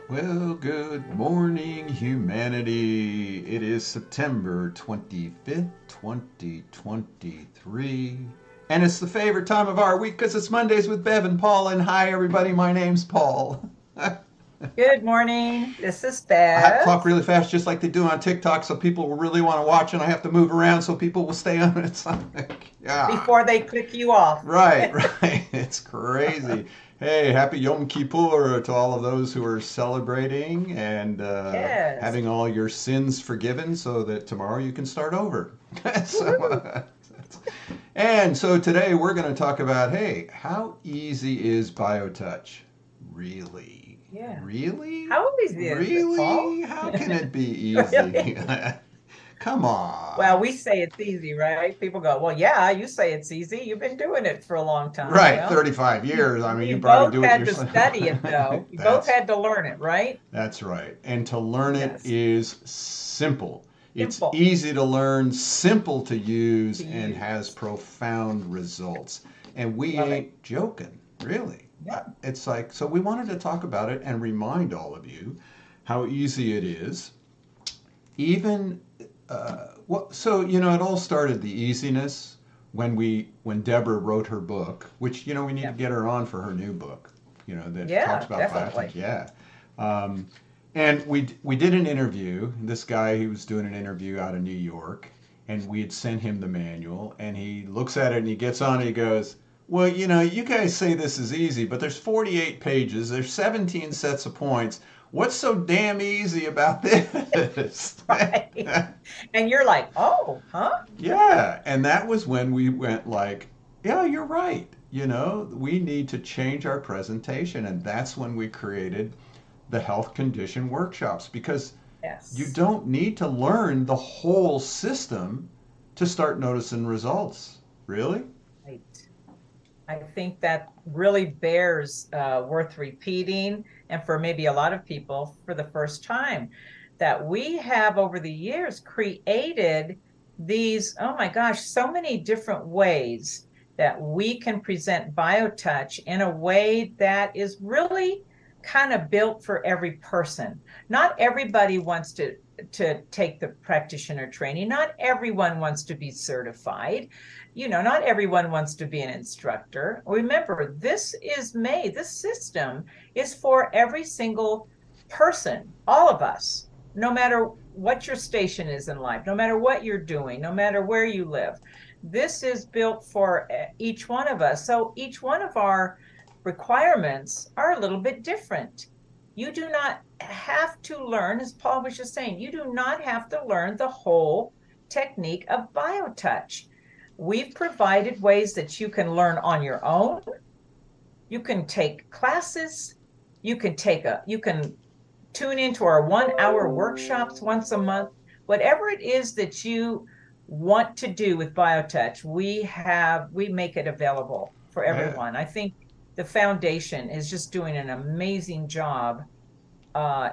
Well, good morning, humanity. It is September 25th, 2023. And it's the favorite time of our week because it's Mondays with Bev and Paul. And hi, everybody, my name's Paul. Good morning. This is I have to Bev. talk really fast, just like they do on TikTok, so people will really want to watch, and I have to move around so people will stay on it. It's like, yeah. Before they click you off. Right, right. It's crazy. Hey, happy Yom Kippur to all of those who are celebrating and Yes. having all your sins forgiven so that tomorrow you can start over. so, Woohoo. and so today we're going to talk about, hey, how easy is BioTouch? Really? Yeah. Really? How easy is it, Paul? Really? How can it be Really? easy? Come Well, on. we say it's easy, right? People go, well, yeah, you say it's easy. You've been doing it for a long time. Right, Well, 35 we, years. I mean, we you probably both do it had to yourself. study it, though. We both That's had to learn it, right? That's right. And to learn it Yes. is simple. It's Simple easy to learn, simple to use, to and has use. profound results. And we Love it. ain't joking, really. Yeah. It's like, so we wanted to talk about it and remind all of you how easy it is. Even, so, it all started the easiness when Deborah wrote her book, which, we need to Yeah. get her on for her new book, that talks Yeah, about biotech. definitely. Yeah. Um, and we did an interview. This guy, he was doing an interview out of New York, and we had sent him the manual, and he looks at it and he gets on it. He goes, "Well, you guys say this is easy, but there's 48 pages. There's 17 sets of points. What's so damn easy about this?" Right. And you're like, oh, huh? Yeah, and that was when we went like, "Yeah, you're right. We need to change our presentation," and that's when we created the health condition workshops because you Yes. don't need to learn the whole system to start noticing results. Really? Right. I think that really bears worth repeating, and for maybe a lot of people for the first time, that we have over the years created these, oh my gosh, so many different ways that we can present BioTouch in a way that is really kind of built for every person. Not everybody wants to take the practitioner training. Not everyone wants to be certified. Not everyone wants to be an instructor. Remember, this system is for every single person, all of us, no matter what your station is in life, no matter what you're doing, no matter where you live. This is built for each one of us. So each one of our requirements are a little bit different. You do not have to learn, as Paul was just saying, you do not have to learn the whole technique of BioTouch. We've provided ways that you can learn on your own. You can take classes. You can tune into our 1 hour workshops once a month. Whatever it is that you want to do with BioTouch, we make it available for Yeah. everyone. I think the foundation is just doing an amazing job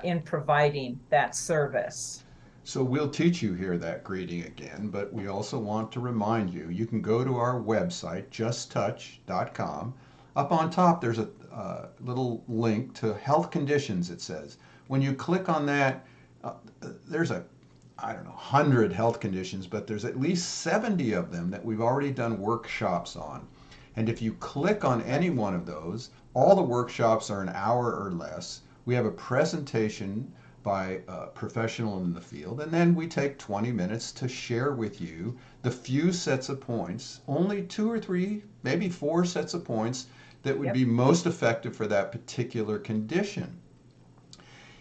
in providing that service. So we'll teach you here that greeting again, but we also want to remind you you can go to our website, justtouch.com. Up on top, there's a little link to health conditions, it says. When you click on that, there's I don't know, 100 health conditions, but there's at least 70 of them that we've already done workshops on. And if you click on any Right. one of those, all the workshops are an hour or less. We have a presentation by a professional in the field, and then we take 20 minutes to share with you the few sets of points, only two or three, maybe four sets of points that would Yep. be most effective for that particular condition.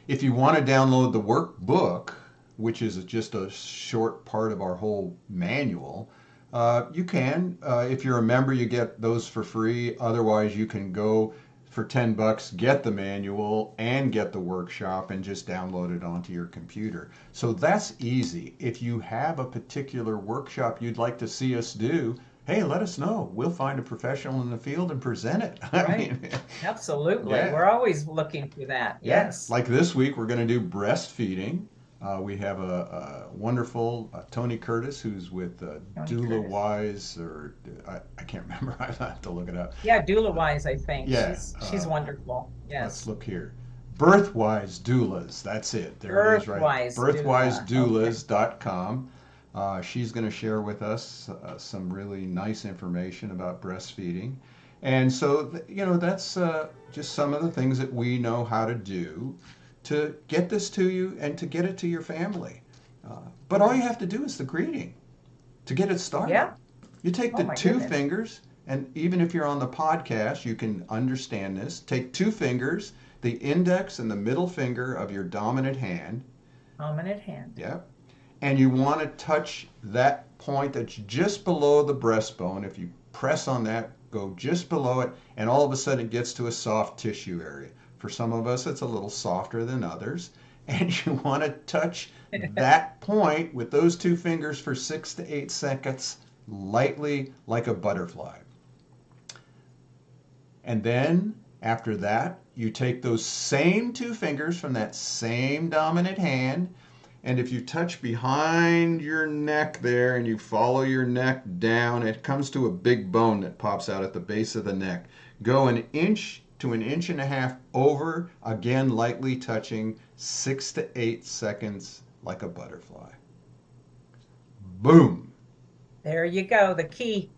If you want to download the workbook, which is just a short part of our whole manual, you can. If you're a member, you get those for free. Otherwise, you can go for $10, get the manual and get the workshop and just download it onto your computer. So that's easy. If you have a particular workshop you'd like to see us do, hey, let us know. We'll find a professional in the field and present it. I Right. mean, Absolutely. yeah. We're always looking for that. Yeah, Yes. like this week, we're going to do breastfeeding. We have a wonderful Tony Curtis who's with Tony Doula Curtis. Wise, or I can't remember. I have to look it up. Yeah, Doula Uh, Wise, I think. yeah, She's wonderful. let's Yes. look here. Birthwise Doulas. That's it. There it is right. Earthwise doula. Okay. Birthwisedoulas.com. She's going to share with us some really nice information about breastfeeding. And so, that's just some of the things that we know how to do to get this to you and to get it to your family. But all you have to do is the greeting to get it started. Yeah. You take Oh the my two goodness. fingers, and even if you're on the podcast, you can understand this. Take two fingers, the index and the middle finger of your dominant hand. Dominant hand. Yep. And you want to touch that point that's just below the breastbone. If you press on that, go just below it, and all of a sudden it gets to a soft tissue area. For some of us, it's a little softer than others. And you want to touch that point with those two fingers for 6 to 8 seconds, lightly like a butterfly. And then after that, you take those same two fingers from that same dominant hand. And if you touch behind your neck there and you follow your neck down, it comes to a big bone that pops out at the base of the neck. Go an inch to an inch and a half over, again lightly touching, 6 to 8 seconds like a butterfly. Boom! There you go. The key.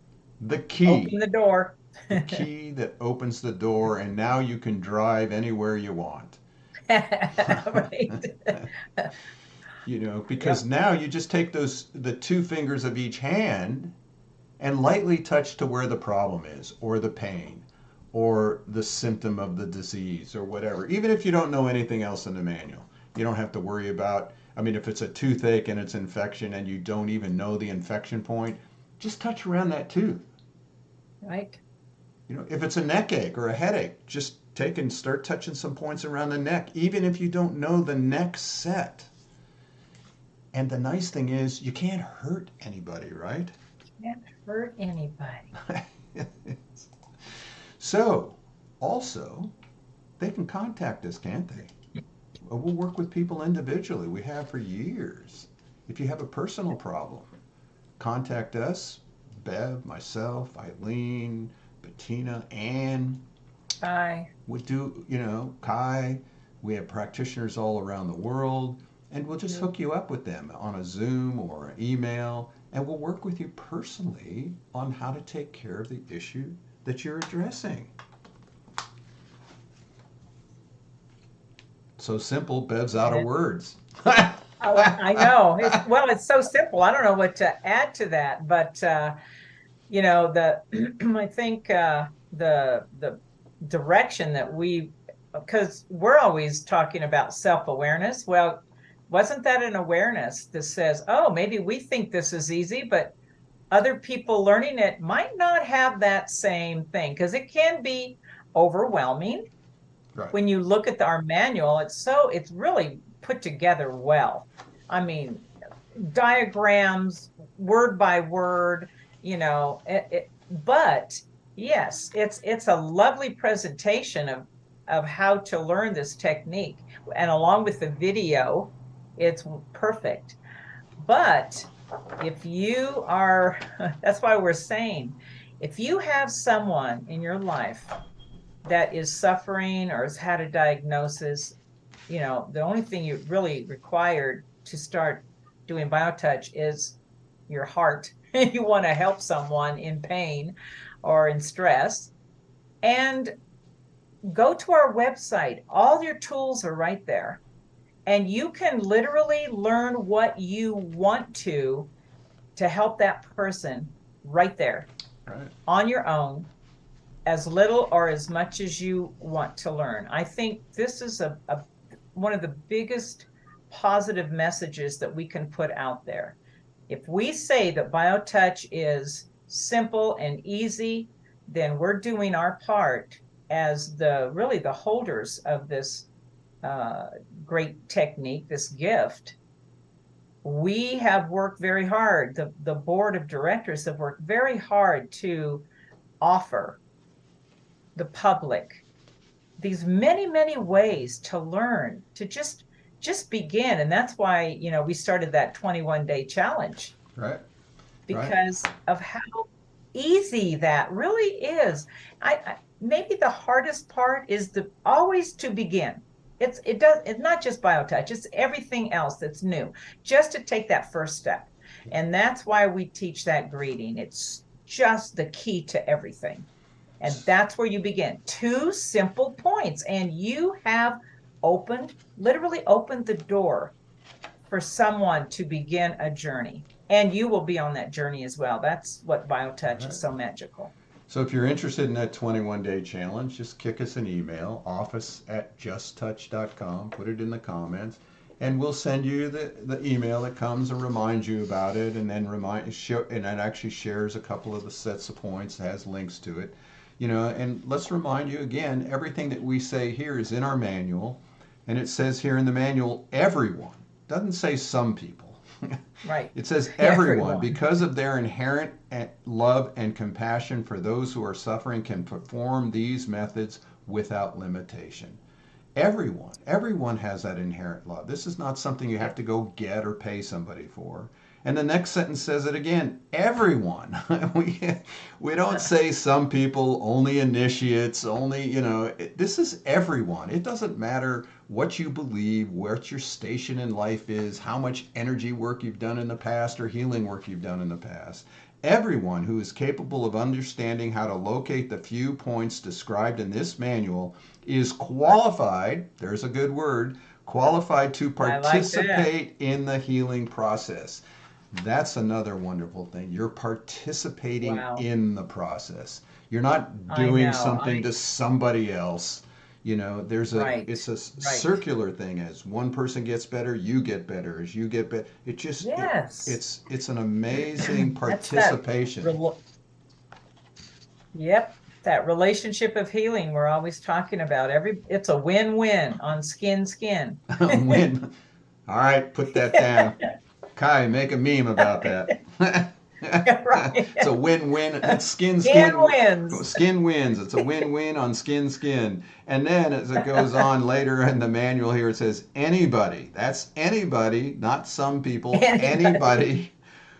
The key. Open the door. The key that opens the door, and now you can drive anywhere you want. Right. Because Yep. now you just take the two fingers of each hand and lightly touch to where the problem is, or the pain, or the symptom of the disease, or whatever. Even if you don't know anything else in the manual, you don't have to worry about. I mean, if it's a toothache and it's infection and you don't even know the infection point, just touch around that tooth. Right. If it's a neck ache or a headache, just take and start touching some points around the neck, even if you don't know the neck set. And the nice thing is, you can't hurt anybody, right? Can't hurt anybody. So, also, they can contact us, can't they? We'll work with people individually. We have for years. If you have a personal problem, contact us, Bev, myself, Eileen, Bettina, Ann. Bye. We do, Kai. We have practitioners all around the world, and we'll just hook you up with them on a Zoom or an email, and we'll work with you personally on how to take care of the issue that you're addressing. So simple, Bev's out of words. Oh, I know. It's so simple. I don't know what to add to that, but the I think the direction that because we're always talking about self-awareness. Well, wasn't that an awareness that says, oh, maybe we think this is easy, but other people learning it might not have that same thing, because it can be overwhelming. Right. When you look at our manual, it's really put together well. I mean, diagrams, word by word, but yes, it's a lovely presentation of how to learn this technique. And along with the video, it's perfect. But if you are, that's why we're saying, if you have someone in your life that is suffering or has had a diagnosis, the only thing you really required to start doing BioTouch is your heart. You want to help someone in pain or in stress, and go to our website. All your tools are right there, and you can literally learn what you want to help that person right there, Right. on your own, as little or as much as you want to learn. I think this is one of the biggest positive messages that we can put out there. If we say that BioTouch is simple and easy, then we're doing our part as really the holders of this great technique, this gift. We have worked very hard. The board of directors have worked very hard to offer the public these many, many ways to learn, to just begin. And that's why, we started that 21-day challenge, Right. Right. because of how easy that really is. Maybe the hardest part is always to begin. it's not just biotouch, it's everything else that's new, just to take that first step. And that's why we teach that greeting. It's just the key to everything. And that's where you begin. Two simple points, and you have literally opened the door for someone to begin a journey. And you will be on that journey as well. That's what BioTouch is so magical. So if you're interested in that 21-day challenge, just kick us an email, office@justtouch.com, put it in the comments, and we'll send you the email that comes and reminds you about it, and then and that actually shares a couple of the sets of points, has links to it. And let's remind you again, everything that we say here is in our manual, and it says here in the manual, everyone. It doesn't say some people. Right. It says everyone, because of their inherent love and compassion for those who are suffering, can perform these methods without limitation. Everyone has that inherent love. This is not something you have to go get or pay somebody for. And the next sentence says it again, everyone. we don't say some people, only initiates, only, this is everyone. It doesn't matter what you believe, what your station in life is, how much energy work you've done in the past or healing work you've done in the past. Everyone who is capable of understanding how to locate the few points described in this manual is qualified, there's a good word, qualified to participate in the healing process. That's another wonderful thing. You're participating in the process. You're not doing something to somebody else. It's a circular thing. As one person gets better, you get better. As you get better, it's an amazing participation. Yep, that relationship of healing we're always talking about. It's a win-win on skin. Win. All right, put that down. Kai, make a meme about that. Right. It's a win-win. It's skin wins. Skin wins. It's a win-win on skin. And then as it goes on later in the manual here, it says anybody. That's anybody, not some people. Anybody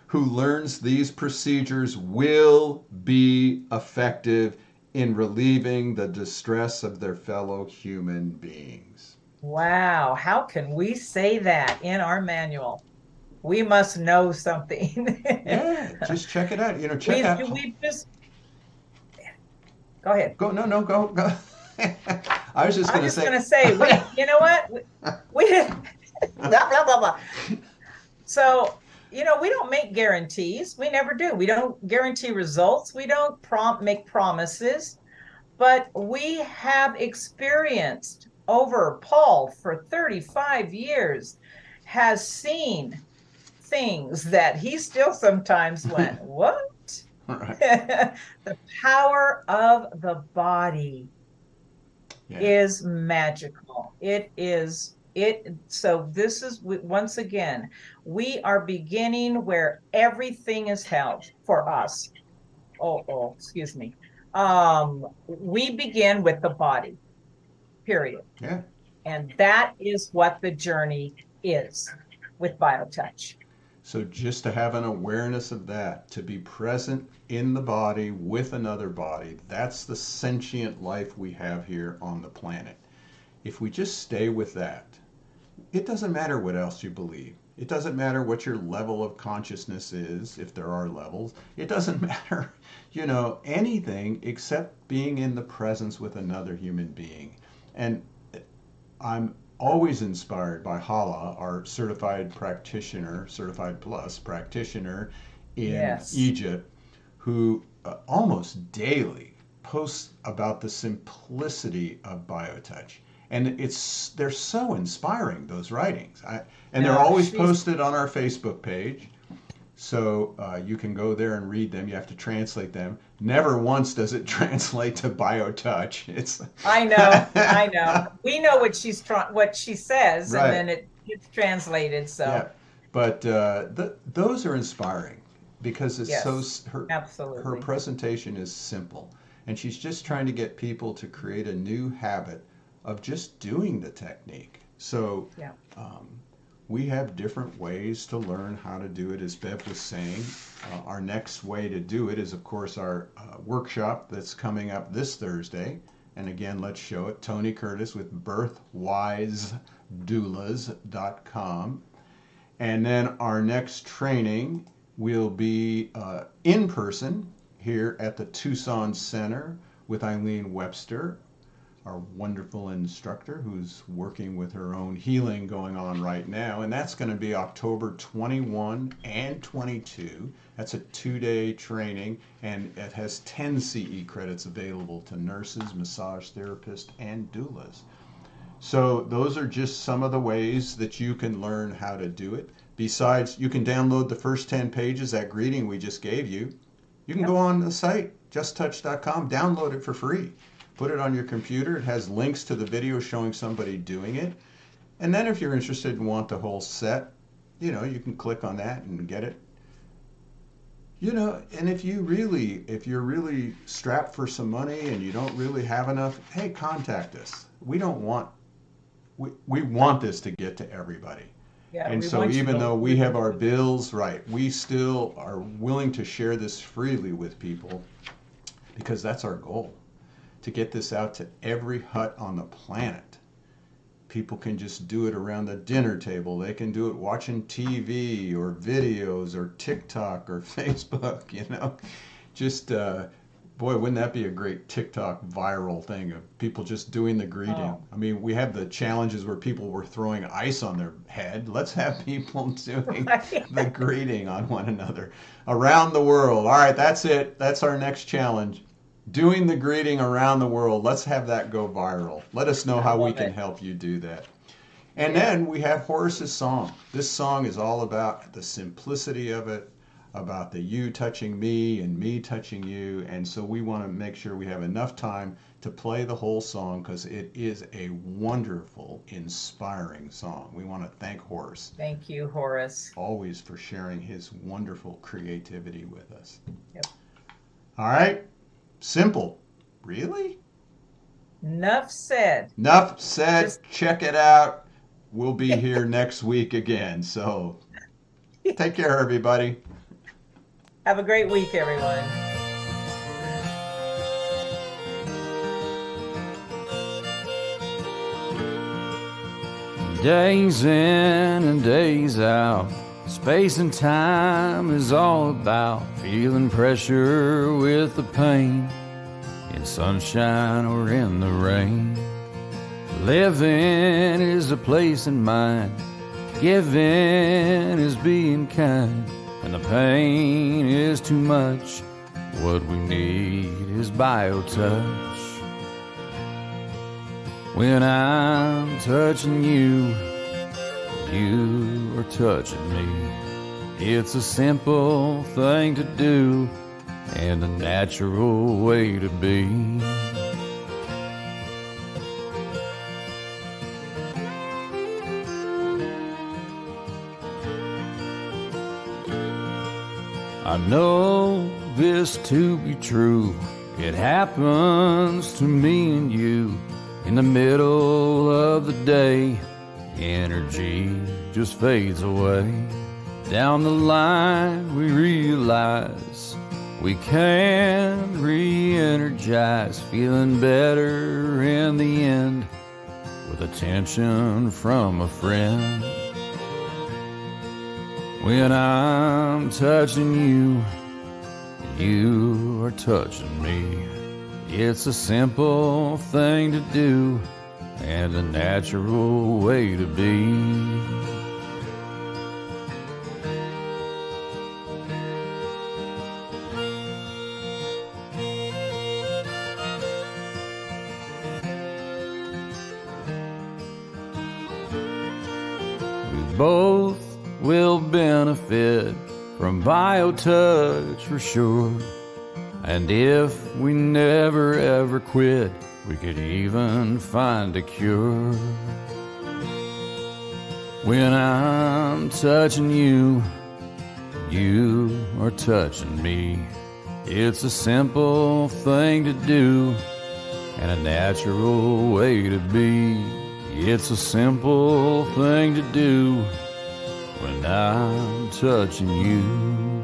who learns these procedures will be effective in relieving the distress of their fellow human beings. Wow. How can we say that in our manual? We must know something. Yeah, just check it out. Go ahead. Go. No, go. I was just going to say, you know what? We blah, blah, blah, blah. So, we don't make guarantees. We never do. We don't guarantee results. We don't make promises, but we have experienced over Paul for 35 years has seen things that he still sometimes went, what? Right. The power of the body is magical. It is. So this is, once again, we are beginning where everything is held for us. Excuse me. We begin with the body, period. Yeah. And that is what the journey is with BioTouch. So just to have an awareness of that, to be present in the body with another body, that's the sentient life we have here on the planet. If we just stay with that, it doesn't matter what else you believe. It doesn't matter what your level of consciousness is, if there are levels. It doesn't matter, anything except being in the presence with another human being. And I'm always inspired by Hala, our certified plus practitioner in Egypt, who almost daily posts about the simplicity of BioTouch. And they're so inspiring, those writings. They're always posted on our Facebook page. So you can go there and read them. You have to translate them. Never once does it translate to BioTouch. I know. We know what she says, right. And then it's translated. So, yeah. But those are inspiring because it's her presentation is simple, and she's just trying to get people to create a new habit of just doing the technique. So. Yeah. We have different ways to learn how to do it, as Bev was saying. Our next way to do it is, of course, our workshop that's coming up this Thursday And again, let's show it. Tony Curtis with birthwisedoulas.com. And then our next training will be in person here at the Tucson Center with Eileen Webster, our wonderful instructor who's working with her own healing going on right now. And that's going to be October 21 and 22. That's a 2-day training, and it has 10 CE credits available to nurses, massage therapists, and doulas. So those are just some of the ways that you can learn how to do it. Besides, you can download the first 10 pages, that greeting we just gave you. You can go on the site, justtouch.com, download it for free. Put it on your computer. It has links to the video showing somebody doing it. And then if you're interested and want the whole set, you can click on that and get it. And if you're really strapped for some money and you don't really have enough, hey, contact us. We want this to get to everybody. Yeah, and so even though we have our bills, right, we still are willing to share this freely with people because that's our goal, to get this out to every hut on the planet. People can just do it around the dinner table. They can do it watching TV or videos or TikTok or Facebook, Just, boy, wouldn't that be a great TikTok viral thing of people just doing the greeting? Oh. I mean, we have the challenges where people were throwing ice on their head. Let's have people doing the greeting on one another around the world. All right, that's it. That's our next challenge. Doing the greeting around the world. Let's have that go viral. Let us know how we can help you do that. And then we have Horace's song. This song is all about the simplicity of it, about the you touching me and me touching you. And so we want to make sure we have enough time to play the whole song because it is a wonderful, inspiring song. We want to thank Horace. Thank you, Horace. Always for sharing his wonderful creativity with us. Yep. All right. Simple. Really? Enough said. Enough said. Check it out. We'll be here next week again. So take care, everybody. Have a great week, everyone. Days in and days out, space and time is all about feeling pressure with the pain, in sunshine or in the rain. Living is a place in mind, giving is being kind. When the pain is too much, what we need is BioTouch. When I'm touching you, you are touching me. It's a simple thing to do and a natural way to be. I know this to be true. It happens to me and you in the middle of the day. Energy just fades away. Down the line we realize we can re-energize, feeling better in the end with attention from a friend. When I'm touching you, you are touching me. It's a simple thing to do and a natural way to be. We both will benefit from BioTouch for sure. And if we never ever quit, we could even find a cure. When I'm touching you, you are touching me. It's a simple thing to do and a natural way to be. It's a simple thing to do when I'm touching you.